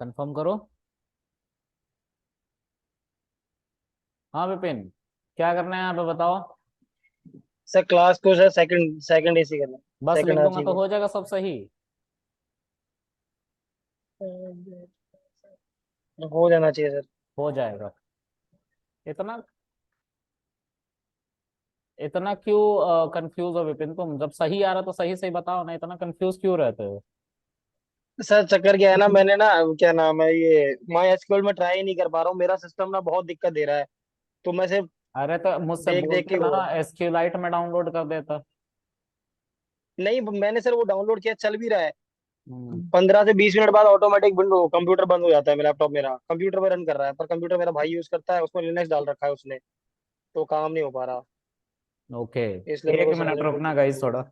Confirm करो। हाँ विपिन, क्या करना है यहाँ पे बताओ। सर क्लास को सर सेकंड सेकंड एसी करना। बस लिख सेकंड दूंगा आरसी तो को। हो जाएगा सब सही। हो जाना चाहिए सर। हो जाएगा। इतना इतना क्यों कंफ्यूज हो विपिन? तुम जब सही आ रहा तो सही सही बताओ ना, इतना कंफ्यूज क्यों रहते हो? सर चक्कर क्या है ना, मैंने ना क्या नाम है ये माई एसक्यूएल में ट्राई नहीं कर पा रहा हूँ, मेरा सिस्टम ना बहुत दिक्कत दे रहा है। तो मैं सिर्फ अरे तो मुझसे देख देख बोलते के ना, वो एसक्यूलाइट में डाउनलोड कर देता। नहीं, मैंने सर वो डाउनलोड किया, चल भी रहा है। हम्म। 15 से 20 मिनट बाद ऑटोमेटिक विंडो कंप्यूटर बंद हो जाता है। मेरा लैपटॉप मेरा कंप्यूटर में रन कर रहा है, पर कंप्यूटर मेरा भाई यूज करता है, उसमें लिनक्स डाल रखा है उसने। तो काम नहीं हो पा रहा। ओके। इसलिए मेरे एक को समझ मिनट में रुकना गाइस थोड़ा।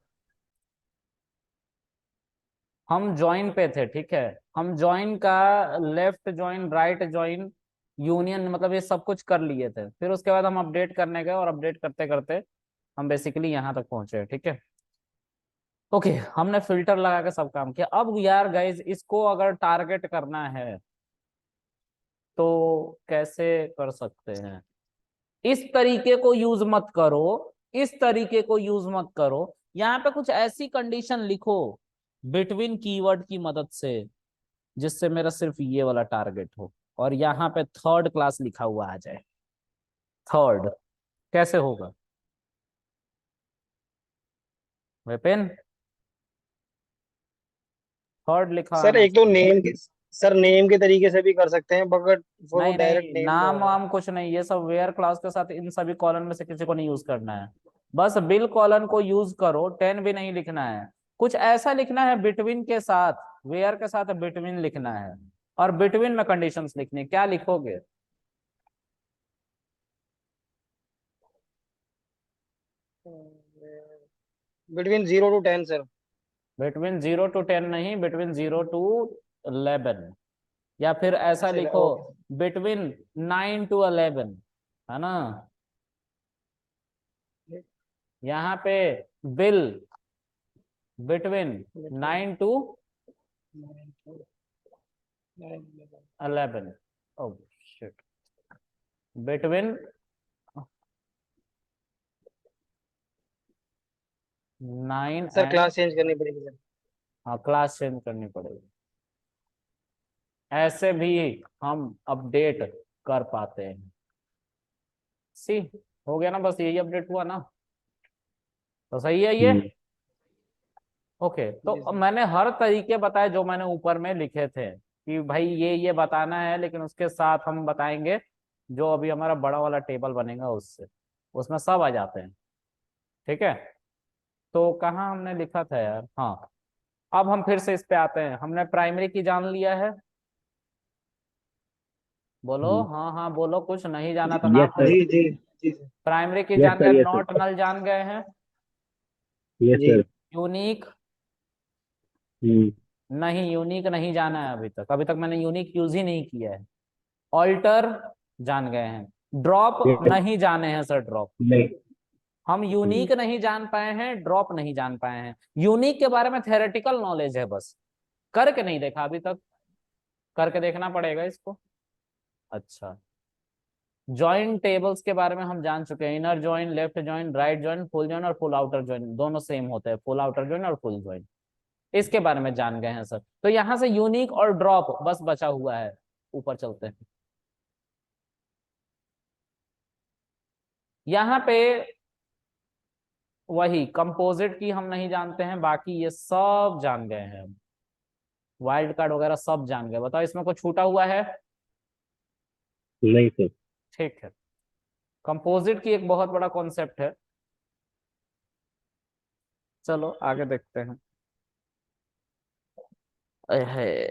हम ज्वाइन पे थे, ठीक है। हम ज्वाइन का left join, right join, union, मतलब ये सब कुछ कर लिए थे। फिर उसके बाद हम अपडेट करने गए और अपडेट करते करते हम बेसिकली यहाँ तक पहुंचे, ठीक है। ओके, हमने फिल्टर लगा के सब काम किया। अब यार गाइज, इसको अगर टारगेट करना है तो कैसे कर सकते हैं? इस तरीके को यूज मत करो। इस तरीके को यूज मत करो। यहाँ पे कुछ ऐसी कंडीशन लिखो बिटवीन कीवर्ड की मदद से, जिससे मेरा सिर्फ ये वाला टारगेट हो और यहाँ पे थर्ड क्लास लिखा हुआ आ जाए। थर्ड कैसे होगा विपिन? थर्ड लिखा सर आना एक तो चाहिए। नेम के सर नेम के तरीके से भी कर सकते हैं, मगर फिर वो नहीं डायरेक्ट नहीं, नेम में नाम होगा। वाम कुछ नहीं, ये सब वेयर क्लास के साथ इन सभी कॉलन में से किसी को नहीं यूज करना है। बस बिल कॉलन को यूज करो, 10 भी नहीं लिखना है। कुछ ऐसा लिखना है बिटवीन के साथ, वेयर के साथ बिटवीन लिखना है। और बिटवीन में कंडीशंस लिखनी है। क्या लिखोगे? Between 0 to 10 sir. Between 0 to 10 नहीं, बिटवीन 0 to 11। या फिर ऐसा अच्छा लिखो, ओके। बिटवीन 9 to 11, है ना। यहाँ पे bill between 9 to 11। Oh shit, between 9 sir and, class change करनी पड़ेगी सर। हाँ क्लास चेंज करनी पड़ेगी। ऐसे भी हम अपडेट कर पाते हैं। सी, हो गया ना? बस यही अपडेट हुआ ना, तो सही है ये। हम्म। ओके, तो जी अब सर। मैंने हर तरीके बताए जो मैंने ऊपर में लिखे थे कि भाई ये बताना है, लेकिन उसके साथ हम बताएंगे जो अभी हमारा बड़ा वाला टेबल बनेगा उससे, उसमें सब आ जाते हैं, ठीक है। तो कहाँ हमने लिखा था यार? हाँ, अब हम फिर से इस पे आते हैं। हमने प्राइमरी की जान लिया है। बोलो हाँ हाँ, बोलो, कुछ नहीं जाना तो ना यस सर। बोलो। जी जी जी सर। प्राइमरी की यस जान गए, सर। Yes not sir. नल जान गए हैं। यस जी। सर। Unique, hmm. नहीं यूनिक नहीं जाना है अभी तक। अभी तक मैंने यूनिक यूज ही नहीं किया है। ऑल्टर जान गए हैं। Drop yes. नहीं जाने हैं सर, ड्रॉप। नहीं। हम यूनिक नहीं जान पाए हैं, ड्रॉप नहीं जान पाए हैं। यूनिक के बारे में थेरेटिकल नॉलेज है बस, करके नहीं देखा अभी तक। करके देखना पड़ेगा इसको। अच्छा, जॉइन टेबल्स के बारे में हम जान चुके हैं। Inner join, left join, right join, full join और फुल आउटर जॉइन दोनों सेम होते हैं। फुल आउटर जॉइन और फुल जॉइन, इसके बारे में जान गए हैं सर। तो यहां से यूनिक और ड्रॉप बस बचा हुआ है। ऊपर चलते हैं। यहाँ पे वही कंपोजिट की हम नहीं जानते हैं, बाकी ये सब जान गए हैं। वाइल्ड कार्ड वगैरह सब जान गए। बताओ इसमें कुछ छूटा हुआ है? नहीं सर। ठीक है। कंपोजिट की एक बहुत बड़ा कॉन्सेप्ट है। चलो आगे देखते हैं। है,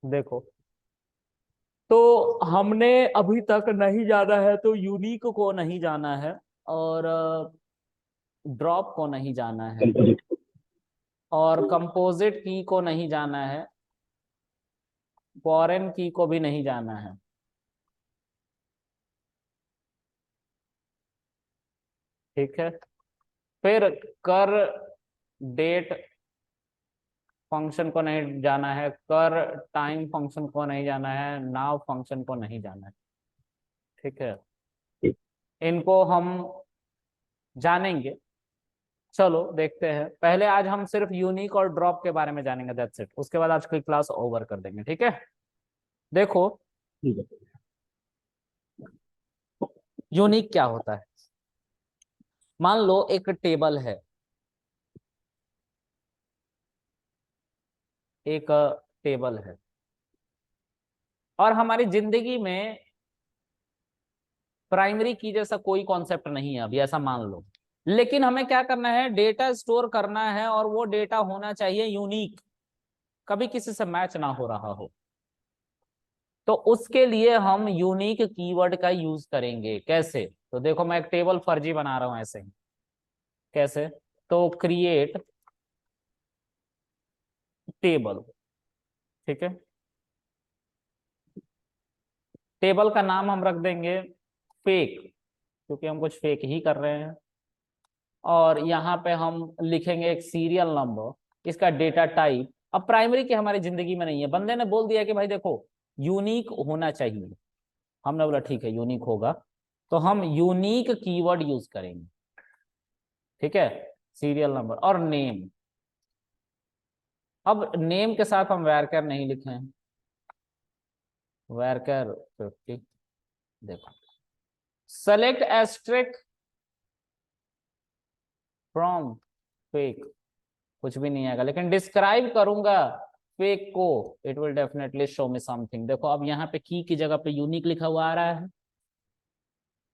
देखो, तो हमने अभी तक नहीं जाना है, तो यूनिक को नहीं जाना है और ड्रॉप को नहीं जाना है कंपोजिट। और कंपोजिट की को नहीं जाना है। फॉरेन की को भी नहीं जाना है, ठीक है। फिर कर डेट फंक्शन को नहीं जाना है, कर टाइम फंक्शन को नहीं जाना है, नाउ फंक्शन को नहीं जाना है। ठीक है, इनको हम जानेंगे। चलो देखते हैं, पहले आज हम सिर्फ यूनिक और ड्रॉप के बारे में जानेंगे, दैट्स इट। उसके बाद आज की क्लास ओवर कर देंगे। ठीक है, देखो ठीक है। यूनिक क्या होता है। मान लो एक टेबल है, एक टेबल है, और हमारी जिंदगी में प्राइमरी की जैसा कोई कॉन्सेप्ट नहीं है अभी, ऐसा मान लो। लेकिन हमें क्या करना है, डेटा स्टोर करना है, और वो डेटा होना चाहिए यूनिक, कभी किसी से मैच ना हो रहा हो। तो उसके लिए हम यूनिक कीवर्ड का यूज करेंगे। कैसे? तो देखो, मैं एक टेबल फर्जी बना रहा हूं ऐसे ही। कैसे? तो क्रिएट टेबल। ठीक है, टेबल का नाम हम रख देंगे फेक, क्योंकि हम कुछ फेक ही कर रहे हैं। और यहाँ पे हम लिखेंगे एक सीरियल नंबर, इसका डेटा टाइप। अब प्राइमरी की हमारी जिंदगी में नहीं है, बंदे ने बोल दिया कि भाई देखो यूनिक होना चाहिए, हमने बोला ठीक है यूनिक होगा, तो हम यूनिक कीवर्ड यूज करेंगे। ठीक है, सीरियल नंबर और नेम। अब नेम के साथ हम वैरकर नहीं लिखे हैं, वैरकर 50। देखो, सेलेक्ट एस्ट्रिक फ्रॉम फेक, कुछ भी नहीं आएगा, लेकिन डिस्क्राइब करूंगा फेक को, it will definitely show me something. देखो अब यहाँ पे की जगह पे यूनिक लिखा हुआ आ रहा है,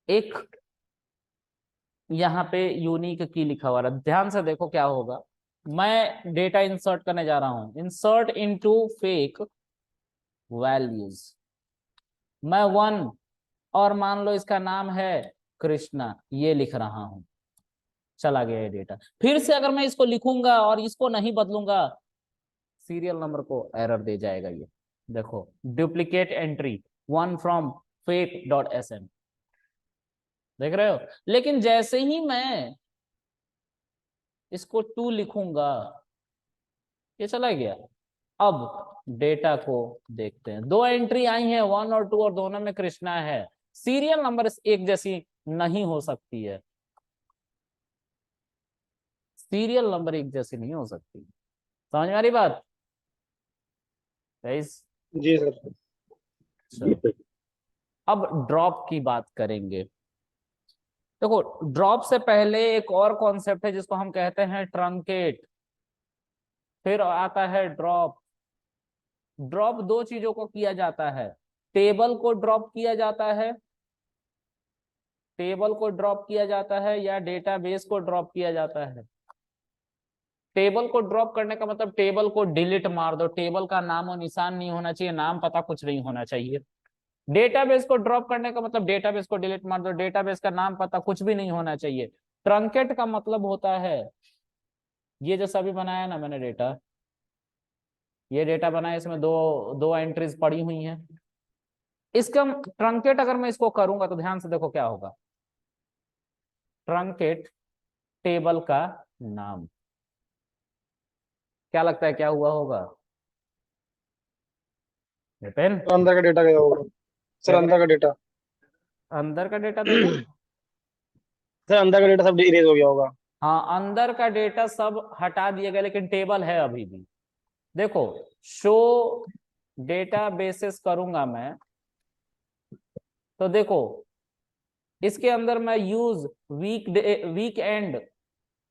एक यहाँ पे यूनिक की लिखा हुआ रहा है। ध्यान से देखो क्या होगा, मैं डेटा इंसर्ट करने जा रहा हूं, इंसर्ट इनटू फेक वैल्यूज। मैं वन, और मान लो इसका नाम है कृष्णा, ये लिख रहा हूं, चला गया ये डेटा। फिर से अगर मैं इसको लिखूंगा और इसको नहीं बदलूंगा, सीरियल नंबर को एरर दे जाएगा ये। देखो, duplicate entry, one from fake dot S M, देख रहे हो। लेकिन जैसे ही मैं इसको टू लिखूंगा, ये चला गया। अब डेटा को देखते हैं, दो एंट्री आई हैं, वन और टू, और दोनों में कृष्णा है। सीरियल नंबर एक जैसी नहीं हो सकती है, सीरियल नंबर एक जैसी नहीं हो सकती। समझ में आ रही बात गाइस? जी सर। चलो, अब ड्रॉप की बात करेंगे। देखो, ड्रॉप से पहले एक और कॉन्सेप्ट है जिसको हम कहते हैं ट्रंकेट, फिर आता है ड्रॉप। ड्रॉप दो चीजों को किया जाता है, टेबल को ड्रॉप किया जाता है, टेबल को ड्रॉप किया जाता है, या डेटाबेस को ड्रॉप किया जाता है। टेबल को ड्रॉप करने का मतलब टेबल को डिलीट मार दो, टेबल का नाम और निशान नहीं होना चाहिए, नाम पता कुछ नहीं होना चाहिए। डेटाबेस को ड्रॉप करने का मतलब डेटाबेस को डिलीट मार दो, डेटाबेस का नाम पता कुछ भी नहीं होना चाहिए। ट्रंकेट का मतलब होता है, ये जो सभी बनाया ना मैंने डेटा, ये डेटा बनाया, इसमें दो दो एंट्रीज पड़ी हुई हैं। इसका ट्रंकेट अगर मैं इसको करूंगा तो ध्यान से देखो क्या होगा, ट्रंकेट टेबल का नाम, क्या लगता है क्या हुआ होगा विपिन? तो अंदर का डेटा गया होगा सर, क्या अंदर करें? का डेटा। अंदर का डेटा देखो, सर अंदर का डेटा सब इरेज हो गया होगा। हाँ अंदर का डेटा सब हटा दिया गया, लेकिन टेबल है अभी भी। देखो, शो डेटा बेसिस करूंगा मैं, तो देखो इसके अंदर मैं यूज वीक एंड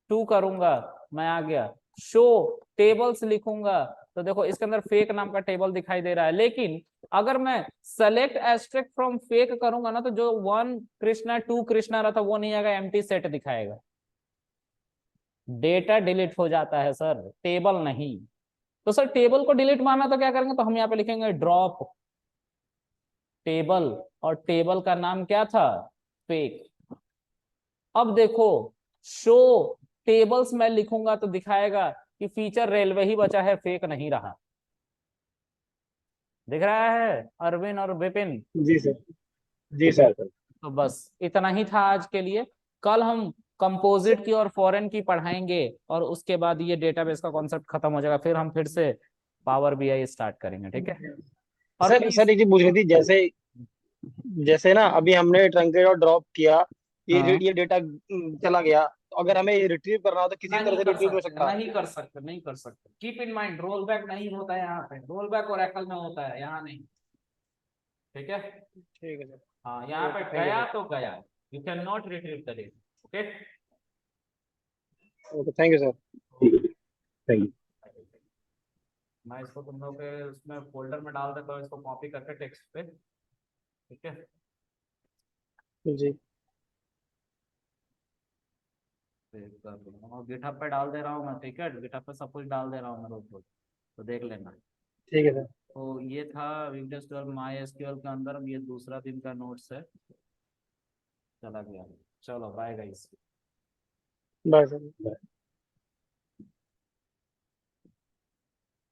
टू करूंगा, मैं आ गया। शो टेबल्स लिखूंगा, तो देखो इसके अंदर फेक नाम का टेबल दिखाई दे रहा है। लेकिन अगर मैं सेलेक्ट एस्ट्रिक्ट फ्रॉम फेक करूंगा ना, तो जो वन कृष्णा टू कृष्णा रहा था वो नहीं आएगा, एम्प्टी सेट दिखाएगा। डेटा डिलीट हो जाता है सर, टेबल नहीं। तो सर टेबल को डिलीट मारना तो क्या करेंगे, तो हम यहाँ पे लिखेंगे ड्रॉप टेबल, और टेबल का नाम क्या था, फेक। अब देखो, शो टेबल्स मैं लिखूंगा तो दिखाएगा कि फीचर रेलवे ही बचा है, फेक नहीं रहा। दिख रहा है अरविंद और विपिन? जी सर। जी सर। तो बस इतना ही था आज के लिए। कल हम कंपोजिट की और फॉरेन की पढ़ाएंगे और उसके बाद ये डेटाबेस का कॉन्सेप्ट खत्म हो जाएगा, फिर हम फिर से पावर बीआई स्टार्ट करेंगे, ठीक है। और सर प्लीज, सर एक चीज पूछ रही थी, जैसे जैसे ना अभी हमने ट्रंकेट और ड्रॉप किया, हाँ ये डेटा चला गया, तो अगर हमें रिट्रीव करना हो तो किसी तरह नहीं से कर रिट्रीव हो सकते, सकता है? नहीं कर सकते, नहीं कर सकते। Keep in mind, roll back नहीं होता है यहाँ पे, रोल बैक और एकल में होता है, यहाँ नहीं, ठीक है। ठीक है सर। हाँ यहाँ पे ओके, थैंक यू गया सर। तो गया, you can not retrieve the data, okay. Okay, thank you sir. Thank you. मैं इसको तुम लोग के उसमें फोल्डर में डाल देता हूँ, इसको कॉपी करके टेक्स्ट पे, ठीक है। जी। और गिटहब पे डाल दे रहा हूँ मैं, ठीक है, गिटहब पे सब कुछ डाल दे रहा हूँ मैं रोज रोज, तो देख लेना। ठीक है सर। तो ये था विंडोज 12 माई एसक्यूएल के अंदर, ये दूसरा दिन का नोट्स है, चला गया। चलो बाय गाइस। Bye sir.